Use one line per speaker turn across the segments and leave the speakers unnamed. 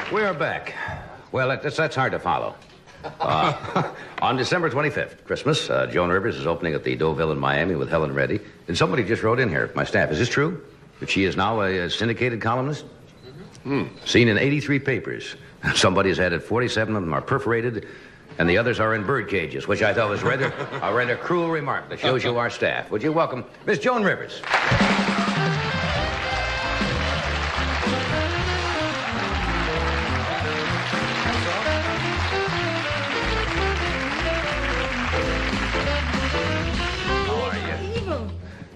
We're back. Well, that's hard to follow. On December 25th, Christmas, Joan Rivers is opening at the Deauville in Miami with Helen Reddy. And somebody just wrote in here, my staff. Is this true? That she is now a syndicated columnist? Seen in 83 papers. Somebody's added 47 of them are perforated, and the others are in bird cages, which I thought was a rather cruel remark that shows you our staff. Would you welcome Miss Joan Rivers?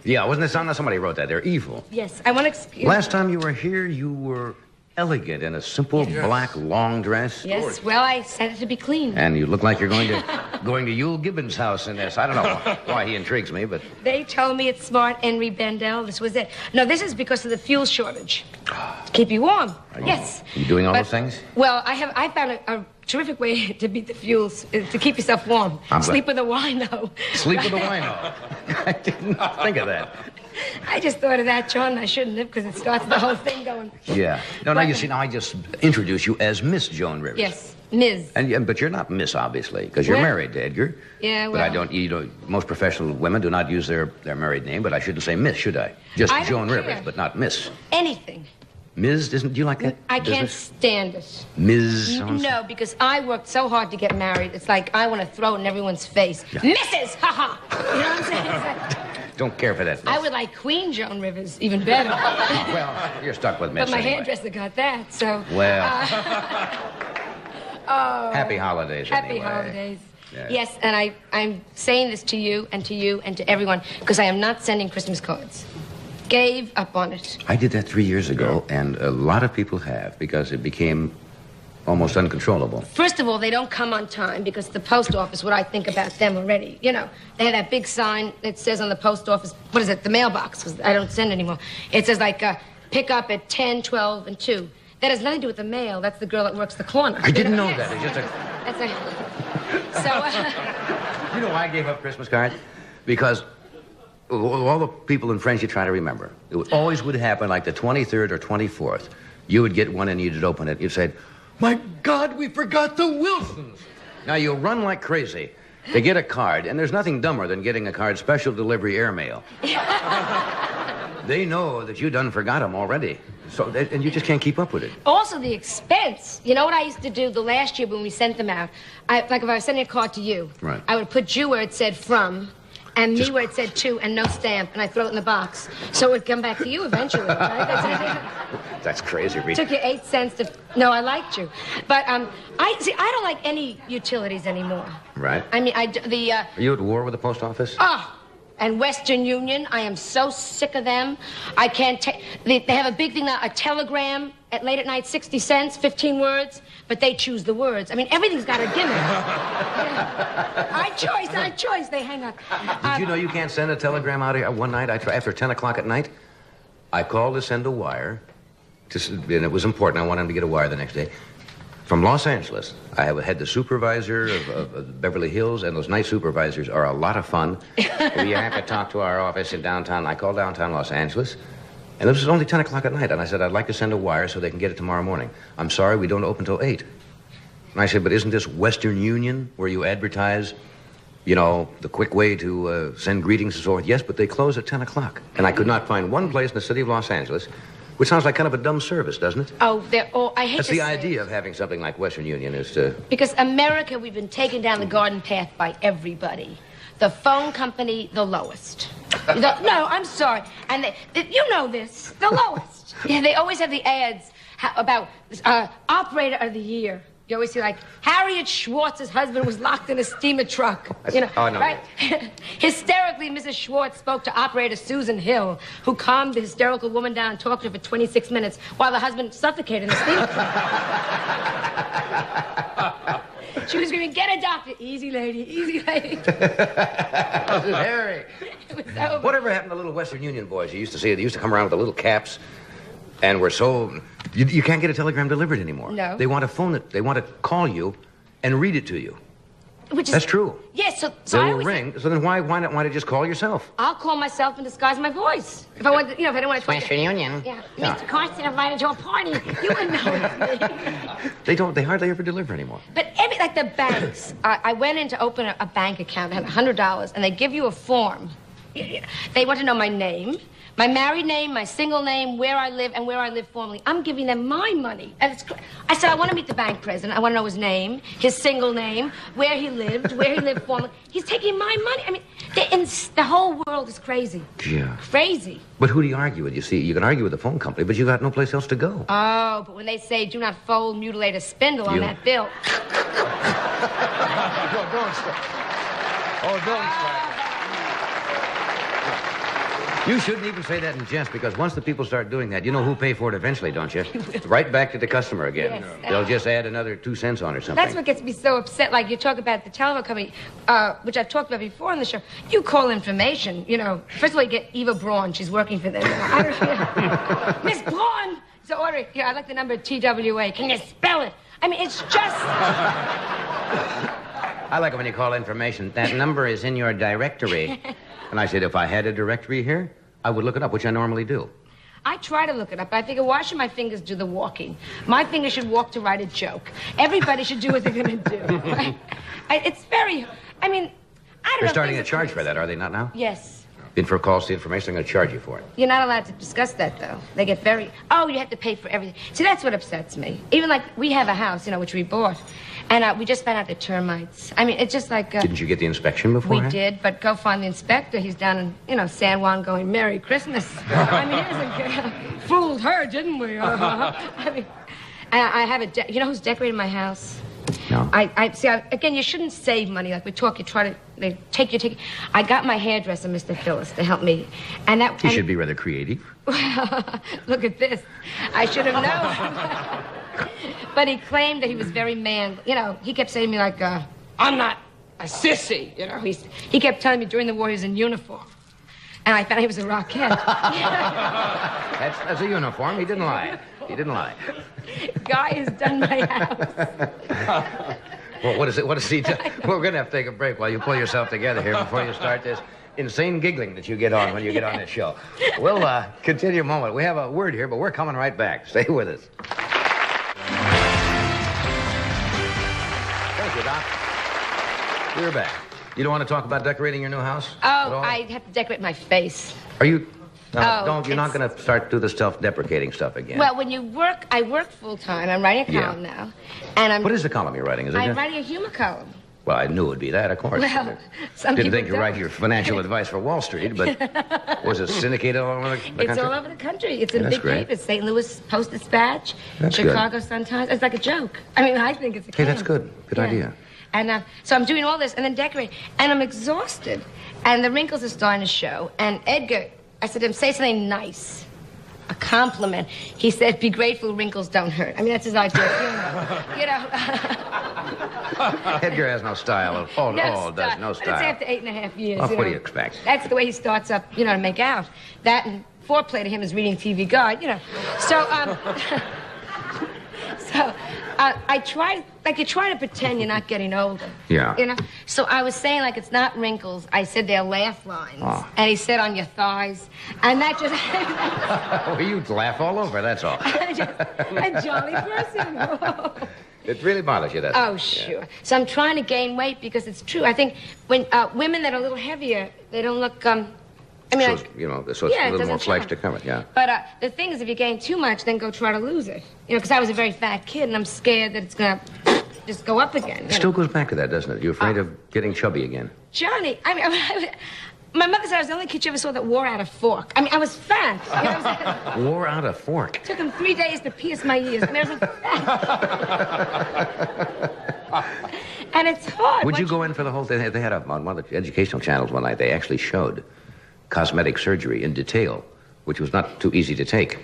Yeah, wasn't it somebody wrote that? They're evil.
Yes, I want to excuse...
Last time you were here, you were elegant in a simple black long dress.
Yes, well, I said it to be clean.
And you look like you're going to Yul Gibbons' house in this. I don't know why he intrigues me, but...
They told me it's smart, Henry Bendel. This was it. No, this is because of the fuel shortage. To keep you warm. Yes.
You doing all those things?
Well, I found a terrific way to beat the fuels, to keep yourself warm. Sleep with a wino.
Sleep with a wino. I didn't think of that.
I just thought of that, John. I shouldn't have, because it starts the whole thing going.
Yeah. No, now you see, now I just introduce you as Miss Joan Rivers.
Yes, Ms.
But you're not Miss, obviously, because you're married to Edgar.
Yeah, well.
But I don't, most professional women do not use their married name, but I shouldn't say Miss, should I? Just Joan Rivers, but not Miss.
Anything.
Ms., do you like that?
I can't stand it.
Ms.
No, because I worked so hard to get married. It's like I want to throw it in everyone's face. Yeah. Mrs. Ha-ha! You know what I'm saying?
Don't care for that.
I would like Queen Joan Rivers even better.
Well, you're stuck with Miss.
But my
anyway.
hairdresser got that, so...
Well... Happy holidays,
Happy
anyway.
holidays. Yes, and I'm saying this to you and to everyone, because I am not sending Christmas cards. Gave up on it.
I did that 3 years ago, and a lot of people have, because it became almost uncontrollable.
First of all, they don't come on time, because the post office, what I think about them already. You know, they have that big sign that says on the post office, what is it, the mailbox, because I don't send anymore. It says, like, pick up at 10, 12, and 2. That has nothing to do with the mail. That's the girl that works the corner.
I didn't know that. It's just a...
That's a... So...
You know why I gave up Christmas cards? Because... all the people and friends you try to remember, it always would happen like the 23rd or 24th. You would get one and you'd open it. You'd say, my God, we forgot the Wilsons. Now, you'll run like crazy to get a card, and there's nothing dumber than getting a card special delivery airmail. They know that you done forgot them already. And you just can't keep up with it.
Also, the expense. You know what I used to do the last year when we sent them out? Like if I was sending a card to you,
right.
I would put you where it said from, and me where it said to, and no stamp, and I throw it in the box. So it would come back to you eventually, right?
That's crazy, Rita.
It took you 8 cents to... No, I liked you. But, I don't like any utilities anymore.
Right.
I mean,
Are you at war with the post office?
Oh, and Western Union, I am so sick of them. I can't take... They have a big thing now, a telegram at late at night, 60 cents, 15 words, but they choose the words. I mean, everything's got a gimmick. I choice, they hang up.
Did you know you can't send a telegram out here? One night, after 10 o'clock at night, I called to send a wire, and it was important. I wanted him to get a wire the next day. From Los Angeles, I had the supervisor of Beverly Hills, and those night supervisors are a lot of fun. We have to talk to our office in downtown. I called downtown Los Angeles, and this was only 10 o'clock at night, and I said, I'd like to send a wire so they can get it tomorrow morning. I'm sorry, we don't open till 8. And I said, but isn't this Western Union, where you advertise, you know, the quick way to send greetings and so forth? Yes, but they close at 10 o'clock. And I could not find one place in the city of Los Angeles, which sounds like kind of a dumb service, doesn't it?
Oh, they're all... I hate
That's the idea of having something like Western Union is to...
Because America, we've been taken down the garden path by everybody. The phone company, the lowest. No, I'm sorry. And you know this, the lowest. Yeah, they always have the ads about operator of the year. You always see, like, Harriet Schwartz's husband was locked in a steamer truck. You know, right? Hysterically, Mrs. Schwartz spoke to operator Susan Hill, who calmed the hysterical woman down and talked to her for 26 minutes while the husband suffocated in the steamer truck. She was screaming, get a doctor. Easy, lady, easy, lady.
This is Harry.
It was over.
Whatever happened to little Western Union boys? You used to see, they used to come around with the little caps, and were so... You can't get a telegram delivered anymore.
No.
They want to phone it. They want to call you and read it to you.
which is...
That's true.
Yes, so
They
I
will
always
ring. So then why not just call yourself?
I'll call myself and disguise my voice. If I want to, if I don't want to...
Western Union.
Yeah. Mr. Carson invited to a party. You wouldn't know it's me.
They hardly ever deliver anymore.
But like the banks, I went in to open a bank account. I had $100, and they give you a form. They want to know my name, my married name, my single name, where I live, and where I live formerly. I'm giving them my money. And I said, I want to meet the bank president. I want to know his name, his single name, where he lived formerly. He's taking my money. I mean, the whole world is crazy.
Yeah.
Crazy.
But who do you argue with? You see, you can argue with the phone company, but you got no place else to go.
Oh, but when they say, do not fold, mutilate, or spindle on that bill.
Don't start. Oh, don't start. You shouldn't even say that in jest, because once the people start doing that, you know who'll pay for it eventually, don't you? Right back to the customer again.
Yes.
They'll just add another 2 cents on or something.
That's what gets me so upset. Like, you talk about the telephone company, which I've talked about before on the show. You call information, First of all, you get Eva Braun. She's working for them. Miss Braun! So order, here, I'd like the number TWA. Can you spell it? I mean, it's just...
I like it when you call information. That number is in your directory. And I said, if I had a directory here, I would look it up, which I normally do.
I try to look it up, but I figure, why should my fingers do the walking? My fingers should walk to write a joke. Everybody should do what they're going to do. Right? It's very... I mean, I don't know.
They're starting to charge for that, are they not now?
Yes.
In for calls to information, they're going to charge you for it.
You're not allowed to discuss that, though. They get very... Oh, you have to pay for everything. See, that's what upsets me. Even like, we have a house, which we bought. And we just found out the termites. I mean, it's just like...
Didn't you get the inspection before?
We did, but go find the inspector. He's down in, San Juan going, Merry Christmas. I mean, fooled her, didn't we? I mean, I have a... You know who's decorating my house?
No.
Again, you shouldn't save money. Like we talk, they take you. I got my hairdresser, Mr. Phyllis, to help me.
You should be rather creative.
Look at this. I should have known. But he claimed that he was very man. He kept saying to me like, I'm not a sissy. He kept telling me during the war he was in uniform. And I found he was a Rockette.
That's a uniform. He didn't lie.
Guy has done my house.
Well, what is he done? We're going to have to take a break while you pull yourself together here before you start this insane giggling that you get on when you get on this show. We'll continue a moment. We have a word here, but we're coming right back. Stay with us. Thank you, Doc. We're back. You don't want to talk about decorating your new house?
Oh, I have to decorate my face.
Are you... No, you're not going to start do the self-deprecating stuff again.
Well, when you work, I work full-time. I'm writing a column now. And
What is the column you're writing?
I'm writing a humor column.
Well, I knew it would be that, of course.
Well, some
Didn't
people
think you'd write your financial advice for Wall Street, but was it syndicated all over the country?
It's all over the country. It's in big
great.
papers. St. Louis Post-Dispatch,
That's
Chicago Sun-Times. It's like a joke. I mean, I think it's a
Hey, that's good. Good idea.
And so I'm doing all this and then decorating. And I'm exhausted. And the wrinkles are starting to show. And Edgar... I said to him, say something nice, a compliment. He said, be grateful wrinkles don't hurt. I mean, that's his idea of humor.
Edgar has no style. All does no style.
But it's after 8.5 years.
Well, what do you expect?
That's the way he starts up, to make out. That and foreplay to him is reading TV Guide, So, I try, you try to pretend you're not getting older.
Yeah.
So I was saying, it's not wrinkles. I said they're laugh lines. Oh. And he said on your thighs. And that just...
Well, you laugh all over, that's all.
A jolly person.
It really bothers you,
Oh, sure. Yeah. So I'm trying to gain weight because it's true. I think when women that are a little heavier, they don't look... so it's a little more flesh to cover it, yeah. But the thing is, if you gain too much, then go try to lose it. Because I was a very fat kid, and I'm scared that it's going to just go up again.
It still goes back to that, doesn't it? You're afraid of getting chubby again.
Johnny, my mother said I was the only kid you ever saw that wore out a fork. I was fat.
Wore out a fork?
It took him 3 days to pierce my ears. I was fat. And it's hard.
Would you go in for the whole thing? They had on one of the educational channels one night, they actually showed cosmetic surgery in detail, which was not too easy to take.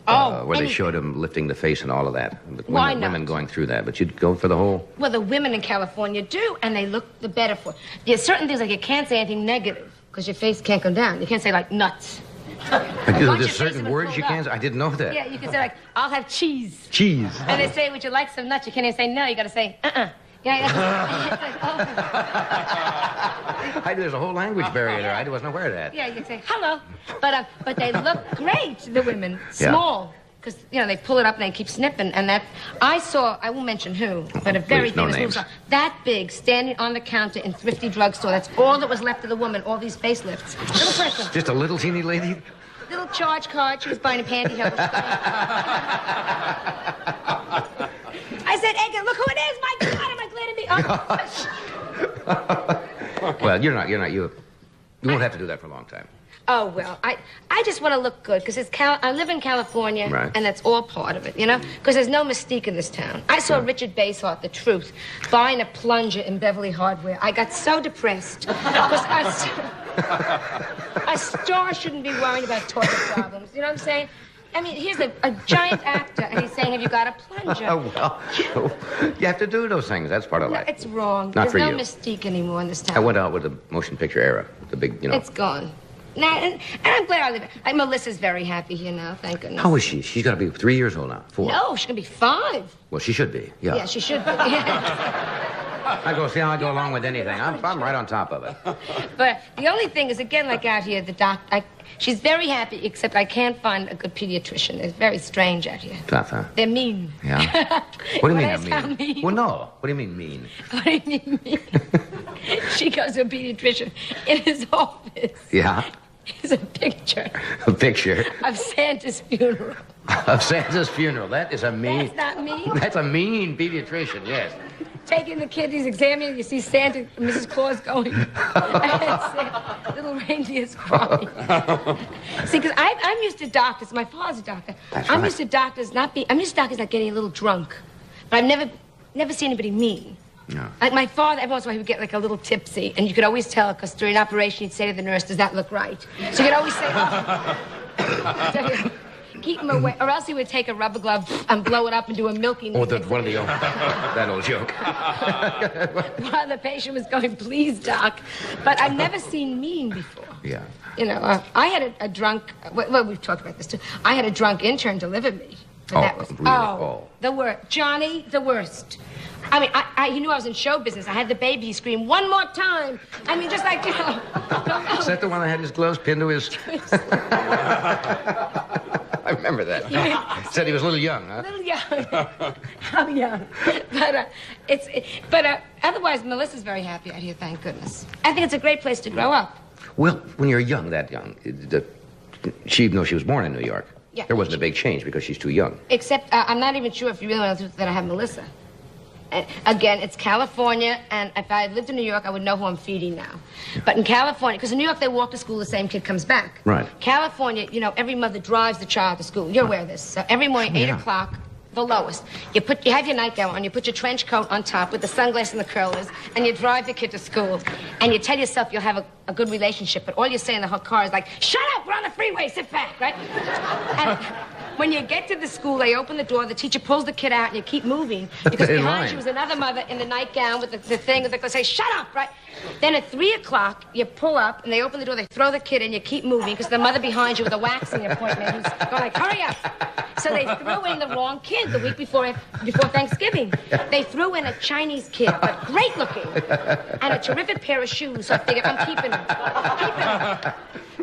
Where they showed him lifting the face and all of that.
Why not?
Women going through that, but you'd go for the whole...
Well, the women in California do, and they look the better for it. There's certain things you can't say anything negative, because your face can't go down. You can't say, nuts.
There's certain words you can't... I didn't know that.
Yeah, you can say, I'll have cheese.
Cheese.
And they say, would you like some nuts? You can't even say no. You got to say, Yeah.
There's a whole language barrier there. I wasn't aware of that.
Yeah, you can say hello, but they look great. The women, small, because they pull it up and they keep snipping. And that I won't mention who, but a very famous movie star, that big, standing on the counter in thrifty drugstore. That's all that was left of the woman. All these facelifts. Little person.
Just a little teeny lady.
Little charge card. She was buying a pantyhose. I said, Edgar, look who it is! My God, am I glad to be...
Well, you won't have to do that for a long time.
Oh, well, I just want to look good, because I live in California,
right.
And that's all part of it, because there's no mystique in this town. I saw Richard Basehart, The Truth, buying a plunger in Beverly Hardware. I got so depressed, because a star shouldn't be worrying about toilet problems, you know what I'm saying? I mean, here's a giant actor, and he's saying, have you got a plunger?
Well, you have to do those things. That's part of life.
It's wrong.
Not for you.
There's no mystique anymore in this town.
I went out with the motion picture era, the big,
It's gone. Now, and I'm glad I live. Melissa's very happy here now, thank goodness.
How is she? She's got to be 3 years old now. 4.
No, she's going to be 5.
Well, she should be, yeah.
Yeah, she should be.
I go see how I go along with anything. I'm right on top of it.
But the only thing is, again, like out here, the doctor, she's very happy, except I can't find a good pediatrician. It's very strange out here.
Tough, huh?
They're mean.
Yeah? What do you mean
they're
mean? Well, no. What do you mean mean?
What do you mean mean? She goes to a pediatrician in his office.
Yeah?
There's a picture.
A picture?
Of Santa's funeral.
Of Santa's funeral. That is a mean...
That's not mean.
That's a mean pediatrician, yes.
Taking the kid, he's examining, you see Santa, Mrs. Claus going, and little reindeer's crying. See, because I'm used to doctors. My father's a doctor. I'm used to doctors not getting a little drunk. But I've never seen anybody mean.
No.
Like my father, every once in a while he would get like a little tipsy, and you could always tell, because during operation he'd say to the nurse, does that look right? So you'd always say, oh. Keep him away, or else he would take a rubber glove and blow it up and do a milking.
Oh, that old joke.
While the patient was going, please, doc. But I've never seen mean before.
Yeah.
I had a drunk, well, we've talked about this too. I had a drunk intern deliver me.
Oh,
that was,
really?
The worst. Johnny, the worst. I mean, he knew I was in show business. I had the baby. He screamed, one more time. I mean, just like,
Is that the one that had his gloves pinned to his... I remember that.
Yeah.
Said he was a little young, huh?
A little young. How young. But otherwise, Melissa's very happy out here, thank goodness. I think it's a great place to grow up.
Well, when you're young, that young, even though she was born in New York,
yeah,
there wasn't a big change because she's too young.
Except, I'm not even sure if you really want to that I have Melissa. Again, it's California, and if I lived in New York, I would know who I'm feeding now. Yeah. But in California, because in New York, they walk to school, the same kid comes back.
Right.
California, every mother drives the child to school. You're aware of this. So every morning, 8 o'clock, the lowest. You have your nightgown on, you put your trench coat on top with the sunglasses and the curlers, and you drive the kid to school. And you tell yourself you'll have a good relationship, but all you say in the whole car is like, shut up, we're on the freeway, sit back, right? And when you get to the school, they open the door, the teacher pulls the kid out, and you keep moving, because behind you was another mother in the nightgown with the thing, they say, shut up, right? Then at 3 o'clock, you pull up, and they open the door, they throw the kid in, you keep moving, because the mother behind you with a waxing appointment who's going like, hurry up. So they threw in the wrong kid the week before Thanksgiving. They threw in a Chinese kid, but great looking, and a terrific pair of shoes, so I figured, I'm keeping him.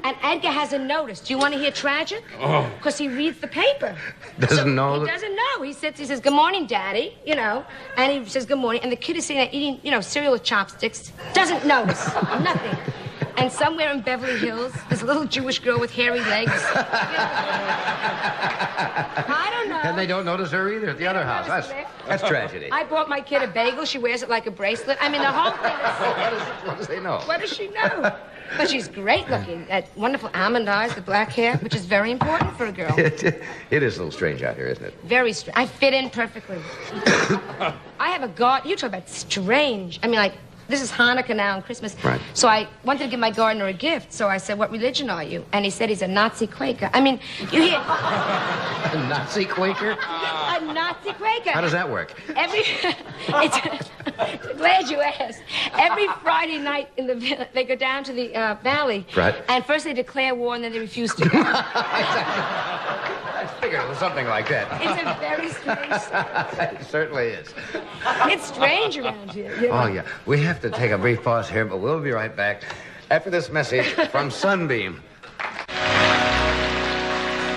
And Edgar hasn't noticed. Do you want to hear tragic? Because he reads the paper.
Doesn't know.
He doesn't know. He says, good morning, Daddy, and he says good morning, and the kid is sitting there eating, cereal with chopsticks. Doesn't notice. Nothing. And somewhere in Beverly Hills, there's a little Jewish girl with hairy legs. I don't know.
And they don't notice her either at the other house. That's tragedy.
I bought my kid a bagel. She wears it like a bracelet. I mean, the whole thing is...
What does they know?
What does she know? But she's great looking. That wonderful almond eyes, the black hair, which is very important for a girl.
It is a little strange out here, isn't it?
Very strange. I fit in perfectly. I have a garden. You talk about strange. I mean, like, this is Hanukkah now and Christmas.
Right.
So I wanted to give my gardener a gift. So I said, what religion are you? And he said he's a Nazi Quaker. I mean, you hear...
A Nazi Quaker?
A Nazi Quaker.
How does that work?
Glad you asked. Every Friday night in the they go down to the valley.
Right.
And first they declare war and then they refuse to go.
figured it was something like that.
It's a very strange sound.
It certainly is.
It's strange around here. You know?
Oh, yeah. We have to take a brief pause here, but we'll be right back after this message from Sunbeam.